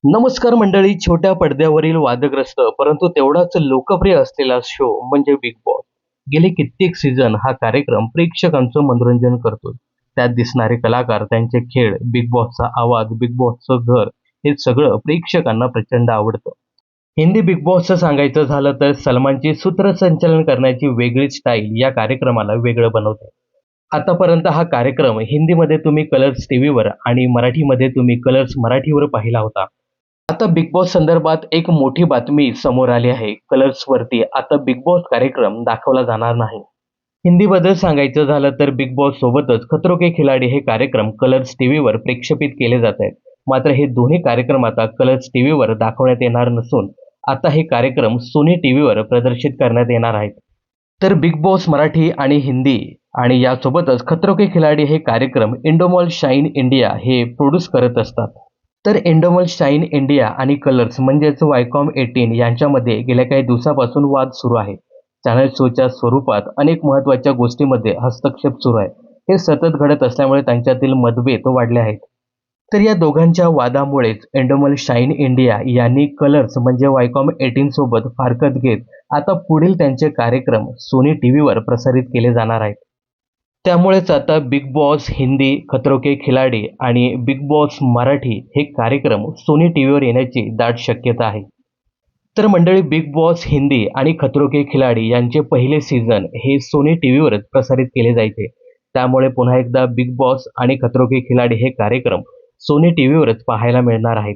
नमस्कार मंडळी. छोट्या पडद्यावरील वादग्रस्त परंतु तेवढाच लोकप्रिय असलेला शो म्हणजे बिग बॉस. गेले कित्येक सीझन हा कार्यक्रम प्रेक्षकांचं मनोरंजन करतो. त्यात दिसणारे कलाकार, त्यांचे खेळ, बिग बॉसचा आवाज, बिग बॉसचं घर, हे सगळं प्रेक्षकांना प्रचंड आवडतं. हिंदी बिग बॉसचं सांगायचं झालं तर सलमानची सूत्रसंचालन करण्याची वेगळी स्टाईल या कार्यक्रमाला वेगळं बनवते. आतापर्यंत हा कार्यक्रम हिंदीमध्ये तुम्ही कलर्स टीव्हीवर आणि मराठीमध्ये तुम्ही कलर्स मराठीवर पाहिला होता. आता बिग बॉस संदर्भात एक मोठी बातमी समोर आली आहे. कलर्सवरती आता बिग बॉस कार्यक्रम दाखवला जाणार नाही. हिंदीबद्दल सांगायचं झालं तर बिग बॉस सोबतच खतरों के खिलाडी हे कार्यक्रम कलर्स टीव्हीवर प्रक्षेपित केले जात आहेत. मात्र हे दोन्ही कार्यक्रम आता कलर्स टीव्हीवर दाखवण्यात येणार नसून आता हे कार्यक्रम सोनी टीव्हीवर प्रदर्शित करण्यात येणार आहेत. तर बिग बॉस मराठी आणि हिंदी आणि यासोबतच खतरों के खिलाडी हे कार्यक्रम इंडोमॉल शाईन इंडिया हे प्रोड्यूस करत असतात. तर इंडोमल शाईन इंडिया आणि कलर्स म्हणजेच वायकॉम 18 यांच्यामध्ये गेल्या काही दिवसापासून वाद सुरू आहे. चॅनल शोच्या स्वरूपात अनेक महत्त्वाच्या गोष्टींमध्ये हस्तक्षेप सुरू आहे. हे सतत घडत असल्यामुळे त्यांच्यातील मतभेद वाढले आहेत. तर या दोघांच्या वादामुळेच इंडोमल शाईन इंडिया यांनी कलर्स म्हणजे वायकॉम 18 सोबत फारकत घेत आता पुढील त्यांचे कार्यक्रम सोनी टीव्हीवर प्रसारित केले जाणार आहेत. त्यामुळेच आता बिग बॉस हिंदी, खतरों के खिलाडी आणि बिग बॉस मराठी हे कार्यक्रम सोनी टीव्हीवर येण्याची दाट शक्यता आहे. तर मंडळी, बिग बॉस हिंदी आणि खतरों के खिलाडी यांचे पहिले सीझन हे सोनी टीव्हीवरच प्रसारित केले जायचे. त्यामुळे पुन्हा एकदा बिग बॉस आणि खतरों के खिलाडी हे कार्यक्रम सोनी टीव्हीवरच पाहायला मिळणार आहेत.